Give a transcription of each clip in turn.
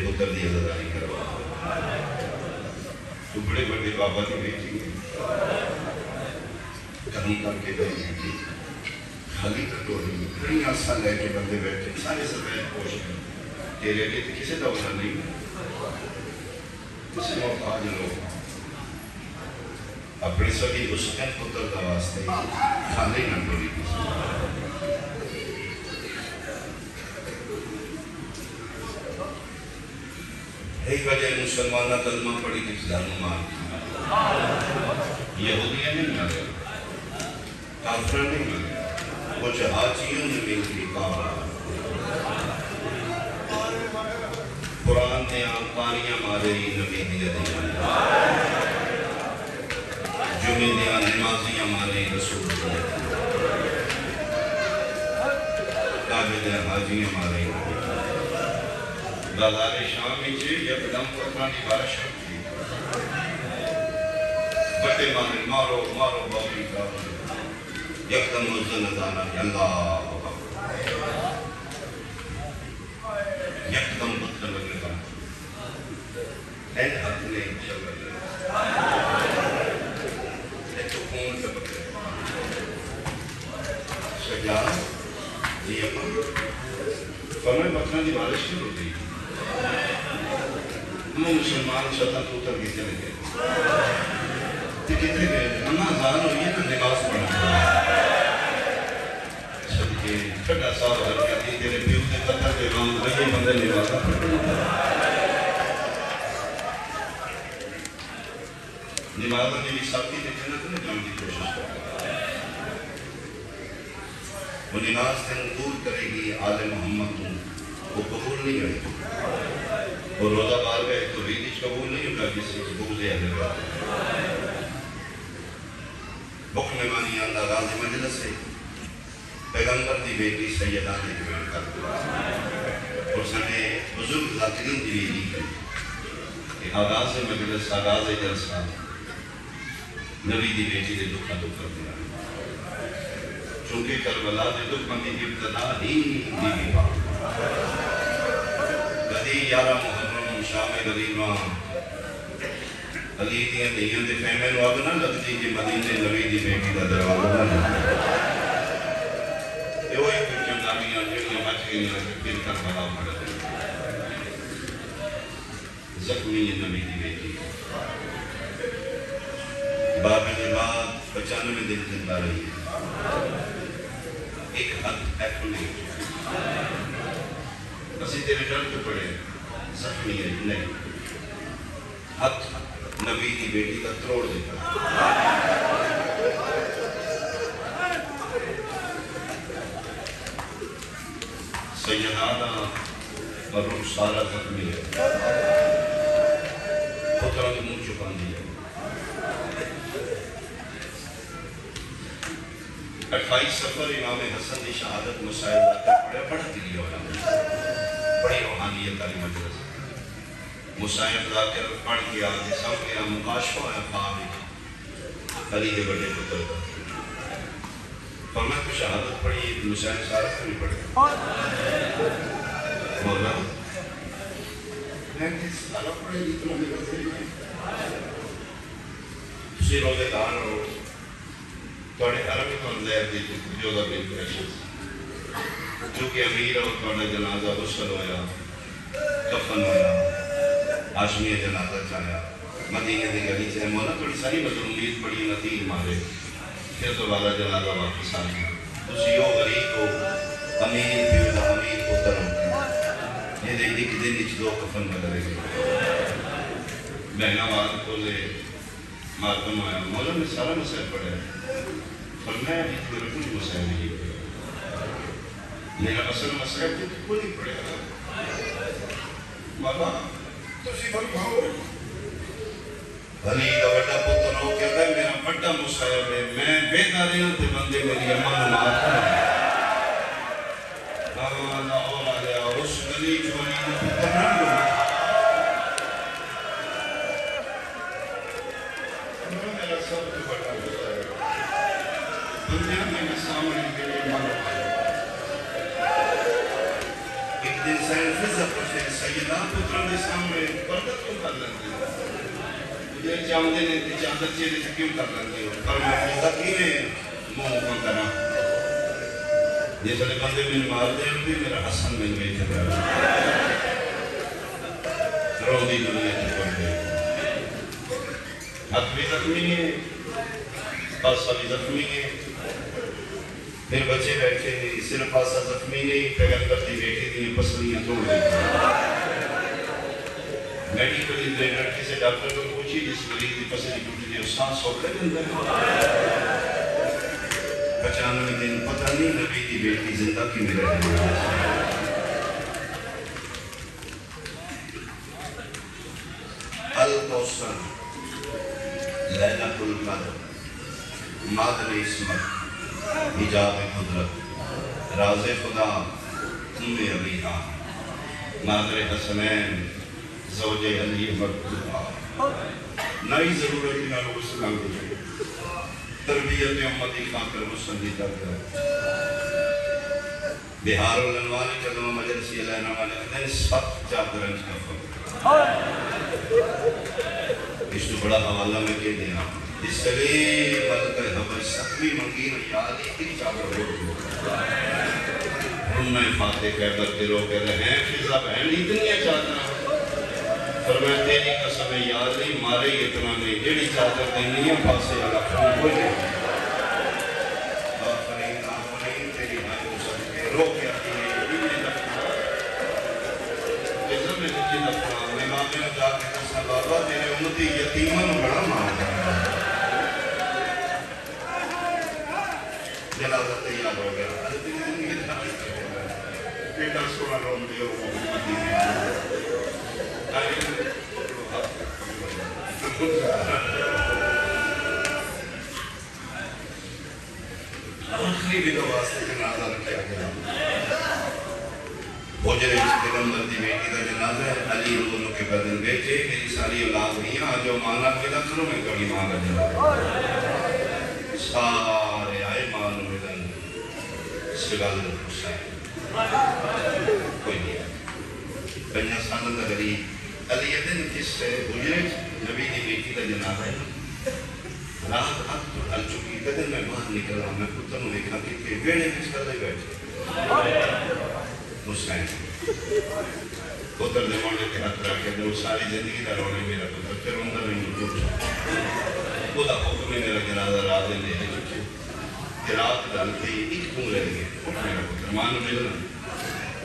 پتر دی عزاداری کروا تو بڑے بڑے بابا کی بیٹی کمی کر کے گئی بیٹی خالی کٹوری میں کئی عرصہ لے کے بندے بیٹھے سارے سفید پوش میں تیرے لیے تو کسی دولت نہیں کسی محتاج لوگ اپنے سبھی حسین پتر کا واسطے خالی نہ ڈولی ایک وجہ مسلمانہ کلمہ پڑھی کس دانو مار یہودیاں نہیں مارے کافرہ نہیں مارے وہ جہاجیوں نے مل کے کعبہ قرآن دیا پانیاں مارے نبی دیا دیا جمعے دیا نمازیاں مارے رسول دیا کعبے دیا حاجیاں مارے بازار شام میں یک دم پترانی بارش ہوتی بڑے مانے مارو مارو باوی کا یک دم مزن ازانا اللہ یک دم پتر لگنے کا این حق نے چل رہے ایک تو خون سے پکڑے سجا جی اپن فرمائے پتران دی بارش کی ہوتی ہم مسلمان شطر پوتر کی چلے گئے تو کتنے گئے ہم آزان ہوئی ہے تو نماز پڑھا صدقے چھٹا صاحب حرکاتی تیرے پیو دے قطر دے رام وہی بندے نمازہ نمازہ نے بھی ساتھی تے جنت نے جان کی کوشش کرتا وہ نماز سے دور کرے گی آل محمد کو وہ قبول نہیں ہوئی اور روزہ بار گئے تو ریدش قبول نہیں ہوگا کسی قبول دے اہل گا بک میں مانی اللہ غازی مجلس سے پیغمبر دی بیٹی سیدہ نے جوان کر دیا اور سنے بزرگ ذاترین دی بیٹی کہ آغاز مجلس آغاز جلسہ نبی دی بیٹی دے دکھا دکھ کر دیا چونکہ کربلا دے دکھ مندی ابتدا ہی دی بھی پاک گدی یارہ محرم شام غریباں علی دیاں دیاں دے فہمے نو اب نہ لگتی کہ مدینے نبی دی بیٹی دا دروازہ نہ یہ وہی کچھ چمدامیاں جڑیاں بچ گئی ہیں پھر کربلا پڑ گئی زخمی نبی دی بیٹی بابے کے بعد 95 دن زندہ رہی ہے ایک حد ایکو نہیں اسی تیرے ڈر کے پڑے زخمی ہے نہیں حد نبی دی بیٹی کا تروڑ دیتا سیدانہ اور روح سارا زخمی ہے پترہ کے منہ چھپان دیا 28 سفر امام حسن دی شہادت مسائل واقع پڑھا پڑھا دلی والا بڑی روحانیت علی مجلس مسائل ذاکر پڑھ کے آگے سامنے مقاشفہ ہے خواب علی کے بڑے پتر کا فرمایا کو شہادت پڑھی مسائل سارا کو نہیں پڑھے مولا میں نے سارا پڑھے اتنا میرا ذریعہ تسی روزے دار ہو توڑے عربی کون زیر دی جو دا بین پریشن چونکہ امیر ہو توڑے جنازہ غسل ہویا کفن ہویا آشمی جنازہ چاہیا مدینہ دی گلی سے مولا توڑی ساری مظلومیت پڑی نتیر مارے پھر تو والا جنازہ واپس آیا اسی یو غریب کو امیر پیولا امیر کو ترم یہ دیکھ دن اچھ دو کفن بدلے گئے بہنا واد کو لے ماتم آیا مولا میں سارا مسئل پڑھے پر میں ابھی تو میرے کچھ مسئل نہیں پڑھے میرا اصل مسئل تو کوئی نہیں پڑھے گا مولا تو سی بھر بھاؤ علی کا بڑا پتر ہو کہ میرا بڑا مسئل ہے میں بے داریوں تے بندے میری امان مارتا ہے اللہ اور آلیا اور اس گلی جوانی نے پتر نہ لوں میرا سب تو بڑا مسئل ہے دنیا میں سامنے کے لیے مانو ایک دن سائن فضا پوچھتے ہیں سیدہ پتروں کے سامنے پردہ کیوں کر لیتے ہو؟ مجھے چاہتے ہیں کہ چادر چہرے سے کیوں کر لیتے ہو؟ پر میں فضا کیویں منہ کو کرا جس نے بندے میں مار دے بھی میرا حسن میں ویکھ رہا روندی دنیا کی پڑ گئی ہاتھ بھی زخمی ہے پاسا بھی زخمی ہے پھر بچے بیٹھے ہیں صرف پاسا زخمی نہیں پیغمبر دی بیٹی دی پسلیاں توڑ گئی میڈیکل انجینئر کسی ڈاکٹر کو پوچھی جس مریض کی پسلی ٹوٹ گئی سانس ہوتا ہے اندر 95 دن پتہ نہیں نبی دی بیٹی زندہ کی میں رہے الکوثر لیلۃ القدر مادر عصمت حجاب قدرت راز خدا ابینا مادر حسنین زوج علی مقبولہ نئی ضرورت نہ لوگ سلام دے تربیت امتی خاطر مسندیدہ کر بہار الانوار قدم مجلسی علینا والے دن سخت چادرنج کا فرق اس تو بڑا حوالہ میں کہہ دیا اس لیے مدد حبر سخوی منگین یادی کی چادر ہو انہوں نے فاتح خیبر کے لوگ کہہ رہے ہیں فضا بہن اتنی چادر فرمایا تیری قسم یاد نہیں مارے اتنا نہیں جیڑی چادر دینی ہے پاسے والا خون ہو جائے آفرین تیری بھائی کو سب کے رو کے آتی ہے یہ دفعہ جیسا میں تجھے دفعہ میں ماں میں جا کے دسنا بابا تیرے امتی یتیمن بڑا ماں جنازہ تیار ہو گیا بیٹا سونا روم دیو محمدی میں آخری بھی تو واسطے جنازہ رکھا گیا حجر پیغمبر دی بیٹی کا جنازہ ہے علی رضو کے بدن بیٹے میری ساری اولاد نہیں آ جو مانا پیدا کرو میں کبھی ماں کا جنازہ سارے آئے مان مدن سگل حسین کوئی نہیں بنیا سالن دا غریب علی دن جس سے حجر نبی دی بیٹی کا جنازہ ہے رات اب تو ڈل چکی دن میں باہر نکل رہا میں پتر نے دیکھا کہ بیڑے کس کر لے بیٹھے حسین پتر نے موڑے کے ہاتھ رکھے جو ساری زندگی دا رونے میرا پتر پھر اندر نہیں جو خدا حکم میرا جنازہ رات دے لے چکے کہ رات ڈالتی ایک کون رہ گئے میرا پتر مانو ملنا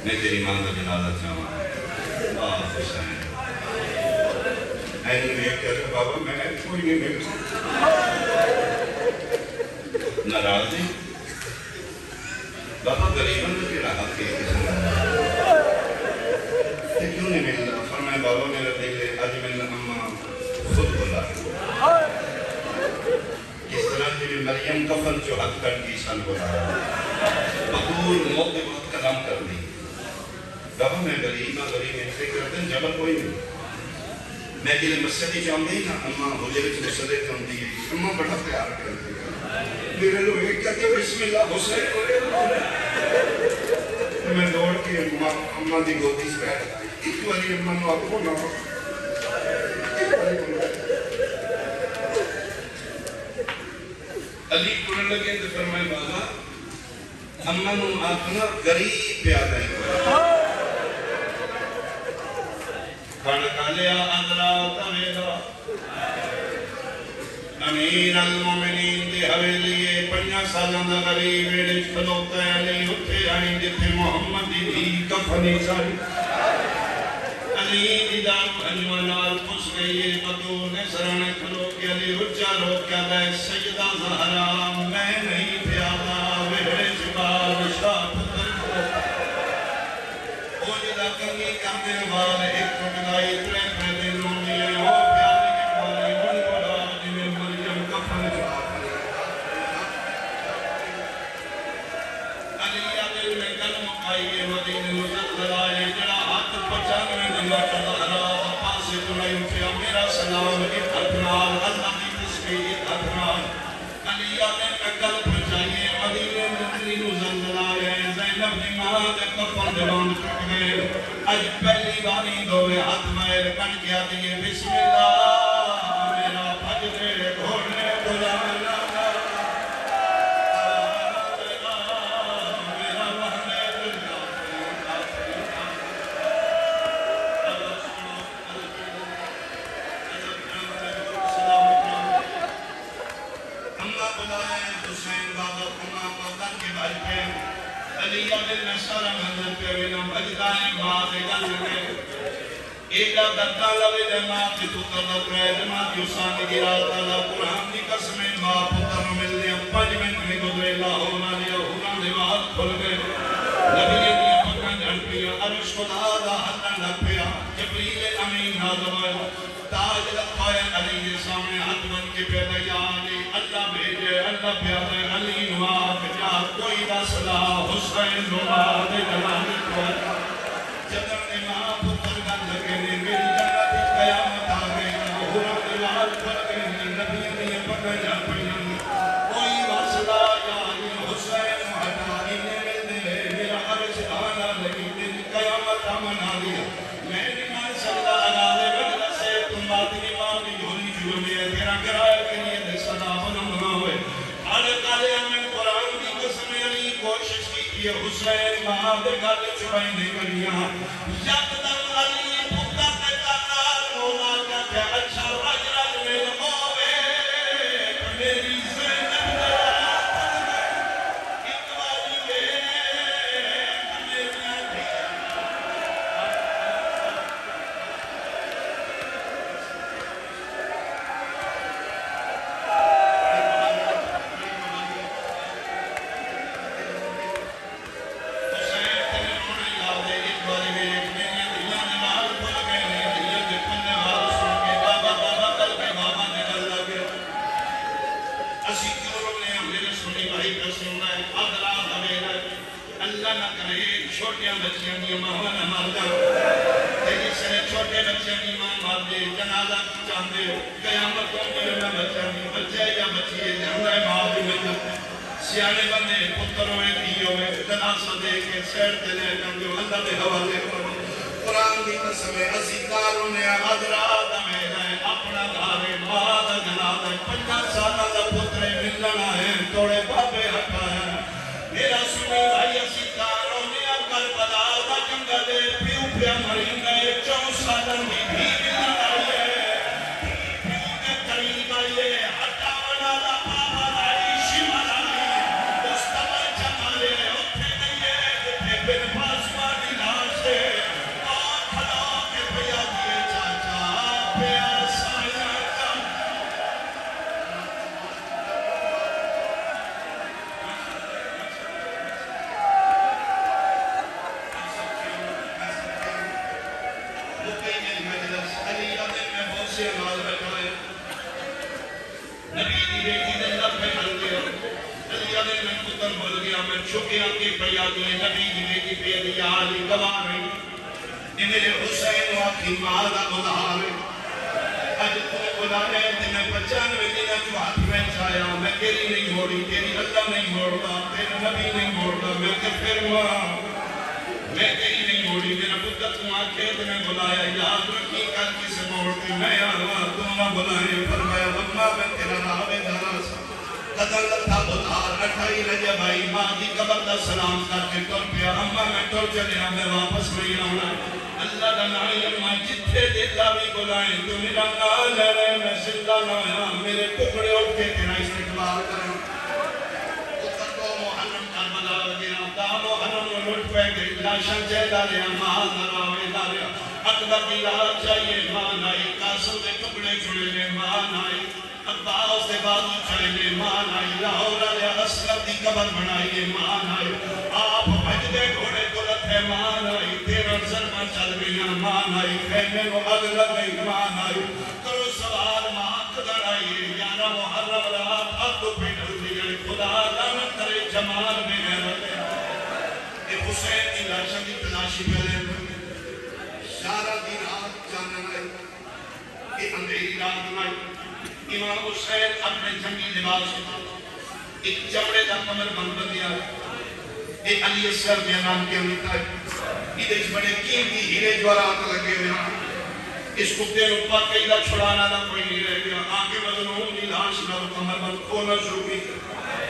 میں تیری ماں کا جنازہ چاہوں آہ حسین اینو میں کہہ رہا بابا میں کوئی نہیں ملتا ناراضی بابا غریبن کی راہ کے کسی یہ کیوں نہیں ملتا فرمائے بابا میرا دل ہے آج میں نے اماں خود بولا کس طرح جب مریم کفن جو حد کر کی سن بولا مقبول موت وقت کلام کر دی بابا میں غریب میں کرتے ہیں جبل کوئی نہیں میں کہ مسجد چاہتے ہیں نا اماں حجر کی مسجد چاہتی ہے اماں بڑا پیار کرتی ہے میرے لوگ ایک کہتے ہیں بسم اللہ حسین میں دوڑ کے اماں دی گودی سے بیٹھتا ایک والی اماں نو آپ کو نہ علی قرآن لگے تو فرمائے بابا اماں نو آپنا غریب پیادا ہی فَنَقَلِيَا أَدْرَاءَ تَوِيلًا امیر المومنین دے حویلیے 5 سالوں دا غریب ویڑے کھلوتا ہے علی اٹھے آئیں جتھے محمد دی کفنی ساری علی دی دام انوانال پس گئی بدور نے سرانے کھلو کے علی رچا روک کیا دے سیدہ زہرا میں نہیں پیادا ویڑے جبال وشاہ پتر کو او جدا کنگی کامے والے ایک ٹکڑائی ترے دن رومی ہے او پیاری کے بارے من بڑا جنہیں مریم کفن چاہتا علی دل میں کلم آئیے مدین مزدر آئے جڑا ہاتھ 95 دن زہرا پاسے تنائی اٹھیا میرا سلام ایک ادنال اللہ کی تسبیح ادنال علی دل میں کلم پچھائیے مدین مدین مزدر آئے زینب دی ماں دے کفن دیوان ٹک گئے اج پہلی باری دوے ہاتھ مائر کن کیا دیئے بسم اللہ میرا بھجدے گھوڑے بلانا میرا وحنے دنیا اممہ بلائے حسین بابا کمہ پاکن کے بھائی پہ علیہ دل میں سارا منظر پہ وینم بجدائیں ماں دے گل میں ایڈا دردہ لوے دے ماں کی تو قدر رہے جماعت یوسان گرا تعالیٰ قرآن دی قسمیں ماں پتر مل دیا 5 منٹ میں گزرے لاہور نالی ہونا دیوار کھل گئے نبی نے دیا پکن جھڑ پیا عرش خدا دا حتن لگ پیا جبریل امین نازم آیا تاج لکھایا علی کے سامنے ہاتھ بن کے پیدا یا علی اللہ بھیجے اللہ پیادے علی نواف جا کوئی رسلہ حسین نواف جلانی کو جدر نے ماں پتر گل لگے نے میری جنت قیامت آ گئی ہورا دیوار پر گئی نبی نے پکڑ جا پڑی کوئی رسلہ یا علی حسین ہٹا انہیں مل دے میرا عرش آنا لگی میری قیامت آمن آ گیا میں نے مان سکتا علاوے مجلس سے تم باتنی ماں بھی جھولی جو میں تیرا کرائے کے لیے دے صدا بنم نہ ہوئے آلے کالے امین قرآن کی قسم علی کوشش کی کہ حسین ماں دے گھر چھپائی نہیں کریاں یکدم علی پتر دے کارنال مولا کہتے اچھا رج رج میں ہوئے میری زینب دے ایک باری میری اللہ نہ کرے چھوٹیاں بچیاں دی ماں نہ مار جا تیری سنے چھوٹے بچیاں دی ماں مار دے جنازہ چاندے قیامت کو میرے میں بچہ نہیں بچے یا بچیے جاندہ ماں بھی مل سیانے بندے پتر ہوئے دھی ہوئے جنازہ دے کے سیر دلے جاندے اللہ دے حوالے کرو قرآن کی قسم عزیزاروں نے حضرات میں رہے اپنا دھارے ماں دا جنازہ 50 سالہ دا پترے ملنا ہے توڑے بابے ہٹا ہے میرا سنی بھائی اسی کاروں نے کربلا دا جنگل پیو پیا مرین گئے 4 سالن دی بھی ملن آئیے پیو کے قریب آئیے ہٹاونا دا بابا لائی شمال آئی مستمل جمالے اٹھے گئیے جتھے بن فاسمہ دی لاش ہے اور کھلا کے پیا دیے چاچا پیا سائنہ کم سے آواز بٹھائے نبی دی بیٹی دے لب پہ ہل گیا علی علیہ میں پتر بول گیا میں چھکے آنکے پیا دیے نبی دی بیٹی پہ دیا علی گواہ رہی یہ میرے حسین واقعی مالا بلہا رہی اج تمہیں بلایا ہے کہ میں 95 دنہ جو ہاتھ میں چایا میں تیری نہیں موڑی تیری اللہ نہیں موڑا تیرا نبی نہیں موڑا میں کہ پھر میں تیری نہیں موڑی میرا پتر تم آنکھیں تمہیں بلایا یاد رکھی کل کسے موڑتی میں آوا تم نہ بلائیں فرمایا اممہ میں تیرا راوے دارا سا قدر لتا بطار اٹھائی رجب آئی ماں دی قبر دا سلام کر کے ٹر پیا اممہ میں ٹر چلے میں واپس نہیں آنا اللہ دا نائی اممہ جتھے دلہ بھی بلائیں تو میرا نال ہے میں زندہ نہ آیا میرے ٹکڑے اٹھ کے تیرا استقبال کریں محرم کربلا گیا دامو حرم لٹ پہ گئی لاشاں چہدہ لیا مال نراوے داریا اکبر دی رات چاہیے مان آئی قاسم دے ٹکڑے چھڑے لے مان آئی عباس دے بازو چھڑے لے مان آئی لاہور علیہ اسلم دی قبر بنائیے مان آئی آپ بھج دے گھوڑے دلت ہے مان آئی تیرا ظلمہ چل گیا مان آئی خیمے کو اگ لگ گئی مان آئی کرو سوال ماں قدر آئیے یارا محرم رات اب تو پیٹر دیئے خدا لعنت کرے جمال میں رہتے اے حسین کی لاشا کی تلاشی پہلے سارا دن رات جاننا آئی اے اندھیری رات آئی امام حسین اپنے جنگی لباس ایک چمڑے دا کمر بند بندیا اے علی اصغر بیانان کے امریکہ یہ بڑے قیمتی ہیرے جواہرات لگے ہوئے ہیں. اس کتے نو واقعی دا چھڑانا دا کوئی نہیں رہ گیا. آگے مظلوم دی لاش نال کمر بند کھولنا شروع کی.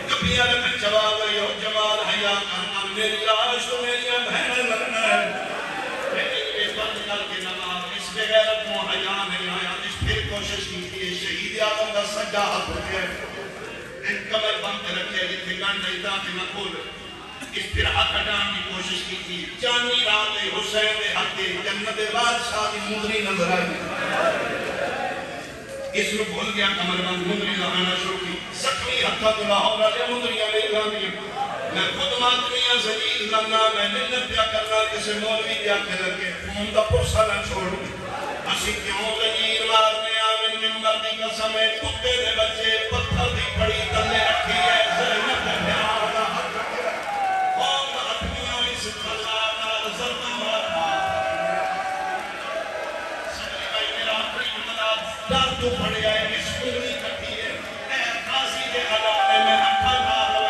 کبھی میں جواب رہی ہو جمال حیا کرنا میری لاش تو میری بہن لگنا ہے. لیکن یہ بند کر کے نماز اس بغیرت کو حیا نہیں آیا. اس پھر کوشش کی تھی شہید آدم دا سجا ہاتھ ہو گیا. کمر بند رکھے جتنے گنڈ نہیں تھا کہ نہ کھول. اس پھر حق ہٹان کی کوشش کی تھی. چاندنی رات حسین دے حق دے جنت بادشاہ دی مدری نظر آئی. اس نے بھول گیا کمر بند مدری لگانا شروع کی. زخمی ہتھا تو لاہور والے مدریاں لے لاندی. میں خود ماتمیاں زلیل لگنا میں منت پیا کرنا کسی مولوی پیا کے لگے خون دا پرسا نہ چھوڑوں. اسی کیوں زلیل مارنے آمن ممبر دی قسم ہے کتے دے بچے پتھر دی پڑی تلے رکھی ہے. زینب دے پیار دا حق رکھے قوم اپنیاں اس اللہ نال ظلم مارنا. سبلی بھائی میرا اپنی مدد ڈر تو پڑے آئے اس کنگلی کٹی ہے. اے قاضی دے علاقے میں اکھا نال